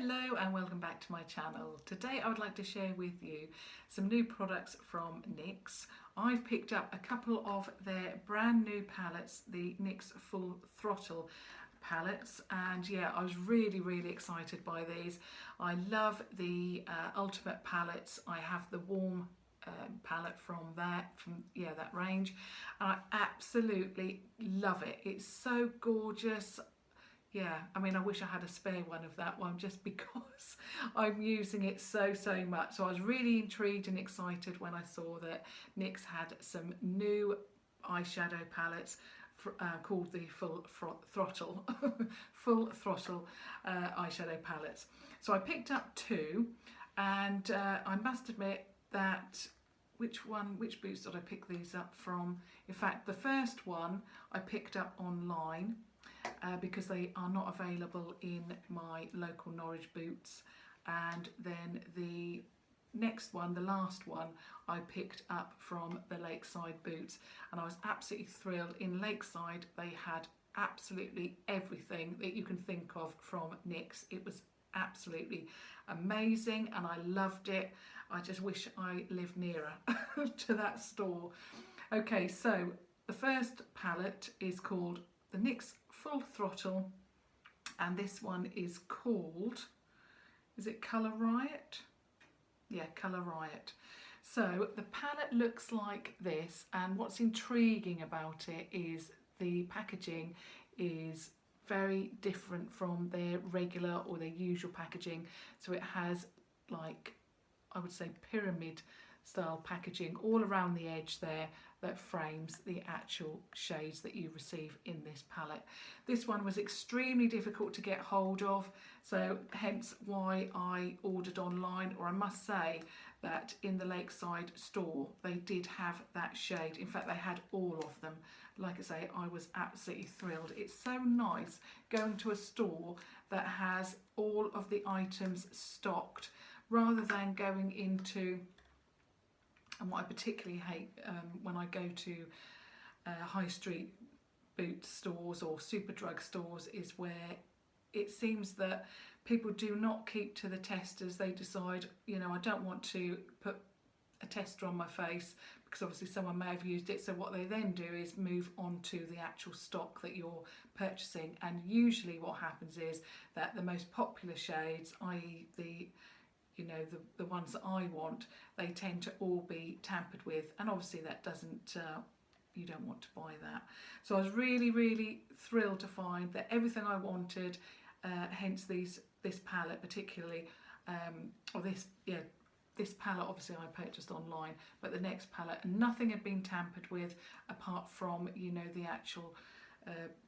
Hello and welcome back to my channel. Today I would like to share with you some new products from NYX. I've picked up a couple of their brand new palettes, the NYX Full Throttle palettes, and yeah, I was really excited by these. I love the Ultimate palettes. I have the Warm palette from that range, and I absolutely love it. It's so gorgeous. Yeah, I mean, I wish I had a spare one of that one just because I'm using it so much. So I was really intrigued and excited when I saw that NYX had some new eyeshadow palettes called the Full Throttle eyeshadow palettes. So I picked up two, and I must admit that which boots did I pick these up from? In fact, the first one I picked up online. Because they are not available in my local Norwich Boots, and then the next one, the last one, I picked up from the Lakeside Boots, and I was absolutely thrilled. In Lakeside they had absolutely everything that you can think of from NYX. It was absolutely amazing and I loved it. I just wish I lived nearer to that store. Okay, so the first palette is called the NYX Full Throttle, and this one is called, is it Colour Riot? Yeah, Colour Riot. So the palette looks like this, and what's intriguing about it is the packaging is very different from their regular or their usual packaging. So it has, like, I would say pyramid style packaging all around the edge there that frames the actual shades that you receive in this palette. This one was extremely difficult to get hold of, so hence why I ordered online, or I must say that in the Lakeside store they did have that shade. In fact, they had all of them. Like I say, I was absolutely thrilled. It's so nice going to a store that has all of the items stocked rather than going into, and what I particularly hate when I go to high street boot stores or super drug stores is where it seems that people do not keep to the testers. They decide, you know, I don't want to put a tester on my face because obviously someone may have used it. So what they then do is move on to the actual stock that you're purchasing. And usually what happens is that the most popular shades, i.e. the ones that I want, they tend to all be tampered with, and obviously that doesn't, you don't want to buy that. So I was really thrilled to find that everything I wanted, hence this palette particularly, this palette obviously I purchased online, but the next palette, nothing had been tampered with apart from, you know, the actual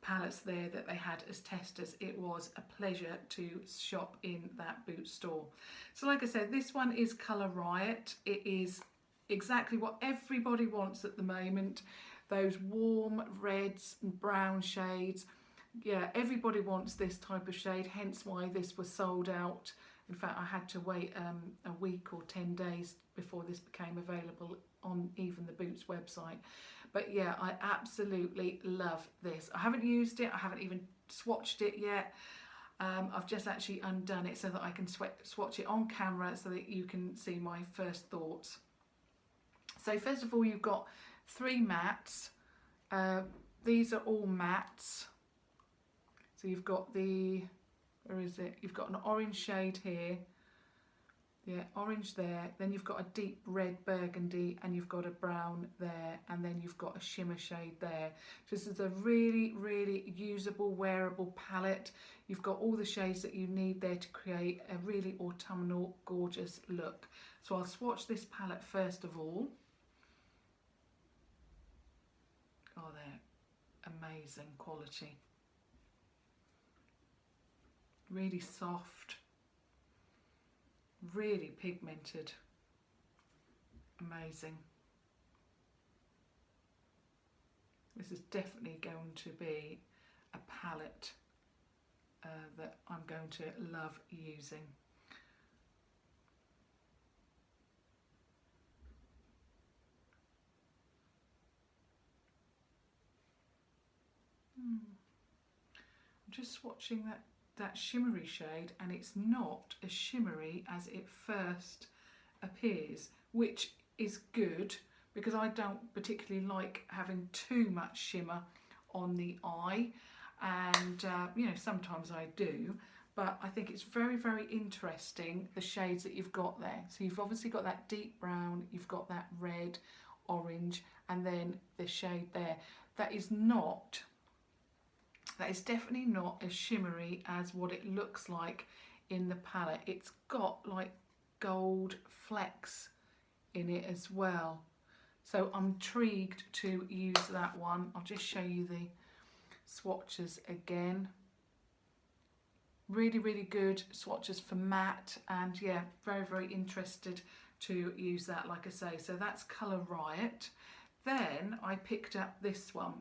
palettes there that they had as testers. It was a pleasure to shop in that boot store. So like I said, this one is Colour Riot. It is exactly what everybody wants at the moment, those warm reds and brown shades. Yeah, everybody wants this type of shade, hence why this was sold out. In fact, I had to wait a week or 10 days before this became available on even the Boots website. But yeah, I absolutely love this. I haven't used it, I haven't even swatched it yet. I've just actually undone it so that I can swatch it on camera so that you can see my first thoughts. So first of all, you've got three mattes. These are all mattes. So you've got the, where is it? You've got an orange shade here. Yeah, orange there, then you've got a deep red burgundy, and you've got a brown there, and then you've got a shimmer shade there. So this is a really usable, wearable palette. You've got all the shades that you need there to create a really autumnal, gorgeous look. So I'll swatch this palette first of all. Oh, they're amazing quality. Really soft. Really pigmented, amazing. This is definitely going to be a palette that I'm going to love using. I'm just swatching that that shimmery shade, and it's not as shimmery as it first appears, which is good because I don't particularly like having too much shimmer on the eye, and you know, sometimes I do, but I think it's very, very interesting the shades that you've got there. So you've obviously got that deep brown, you've got that red, orange, and then the shade there. That is definitely not as shimmery as what it looks like in the palette. It's got like gold flecks in it as well. So I'm intrigued to use that one. I'll just show you the swatches again. Really, really good swatches for matte, and yeah, very, very interested to use that, like I say. So that's colour Riot. Then I picked up this one,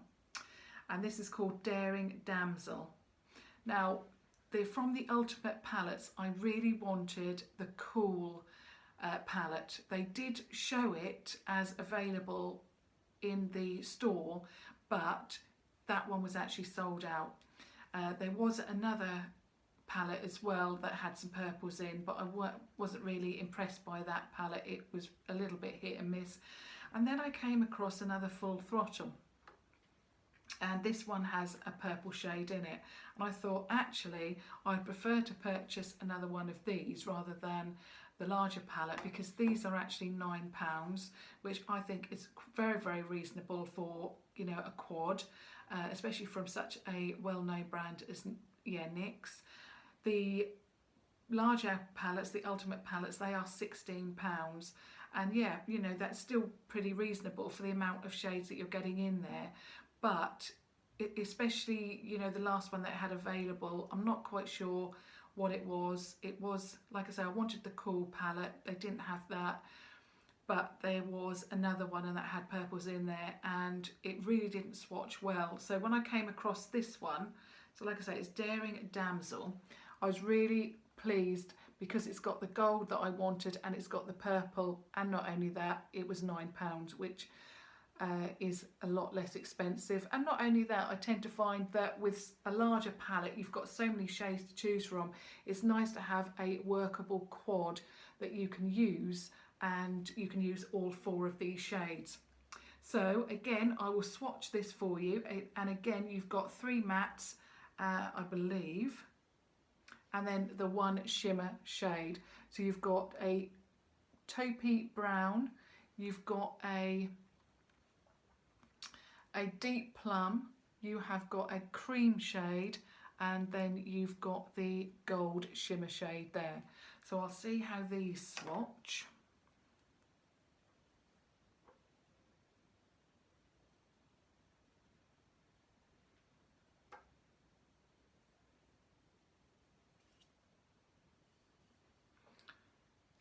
and this is called Daring Damsel. Now, they're from the Ultimate Palettes. I really wanted the Cool palette. They did show it as available in the store, but that one was actually sold out. There was another palette as well that had some purples in, but I wasn't really impressed by that palette. It was a little bit hit and miss. And then I came across another Full Throttle, and this one has a purple shade in it, and I thought actually I'd prefer to purchase another one of these rather than the larger palette, because these are actually £9, which I think is very, very reasonable for, you know, a quad, especially from such a well-known brand as NYX. The larger palettes, the Ultimate palettes, they are £16, and yeah, you know, that's still pretty reasonable for the amount of shades that you're getting in there. But especially, you know, the last one that I had available, I'm not quite sure what it was. It was, like I say, I wanted the Cool palette. They didn't have that, but there was another one and that had purples in there, and it really didn't swatch well. So when I came across this one, so like I say, it's Daring Damsel, I was really pleased because it's got the gold that I wanted and it's got the purple, and not only that, it was £9, which is a lot less expensive. And not only that, I tend to find that with a larger palette, you've got so many shades to choose from. It's nice to have a workable quad that you can use, and you can use all 4 of these shades. So again, I will swatch this for you, and again, you've got 3 mattes, I believe, and then the 1 shimmer shade. So you've got a taupey brown, you've got a deep plum, you have got a cream shade, and then you've got the gold shimmer shade there. So I'll see how these swatch.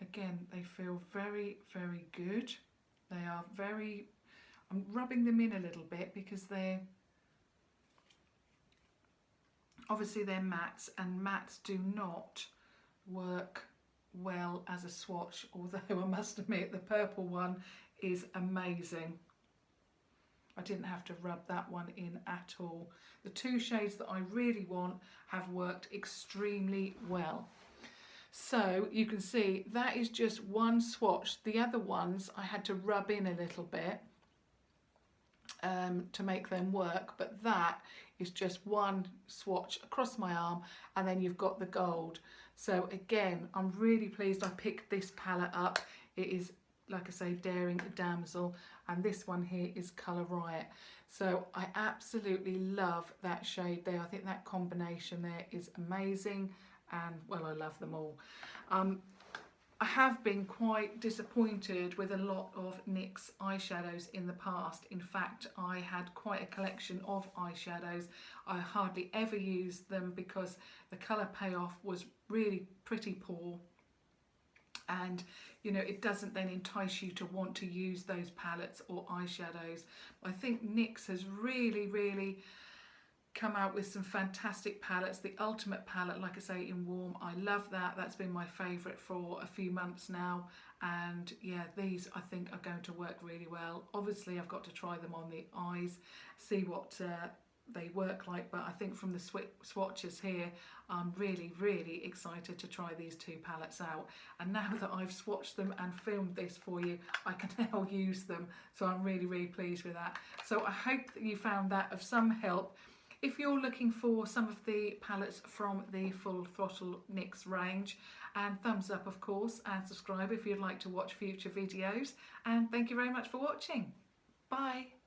Again, they feel very, very good. They are very, I'm rubbing them in a little bit because they're, obviously they're mattes, and mattes do not work well as a swatch, although I must admit the purple one is amazing. I didn't have to rub that one in at all. The 2 shades that I really want have worked extremely well. So you can see that is just one swatch. The other ones I had to rub in a little bit to make them work, but that is just one swatch across my arm, and then you've got the gold. So again, I'm really pleased I picked this palette up. It is, like I say, Daring Damsel, and this one here is Colour Riot. So I absolutely love that shade there. I think that combination there is amazing, and well, I love them all. I have been quite disappointed with a lot of NYX eyeshadows in the past. In fact, I had quite a collection of eyeshadows. I hardly ever used them because the colour payoff was really pretty poor, and you know, it doesn't then entice you to want to use those palettes or eyeshadows. I think NYX has really come out with some fantastic palettes. The Ultimate palette, like I say, in Warm, I love that. That's been my favourite for a few months now, and yeah, these I think are going to work really well. Obviously I've got to try them on the eyes, see what they work like, but I think from the swatches here, I'm really excited to try these two palettes out. And now that I've swatched them and filmed this for you, I can now use them. So I'm really pleased with that. So I hope that you found that of some help. If you're looking for some of the palettes from the Full Throttle NYX range, and thumbs up of course, and subscribe if you'd like to watch future videos. And thank you very much for watching. Bye.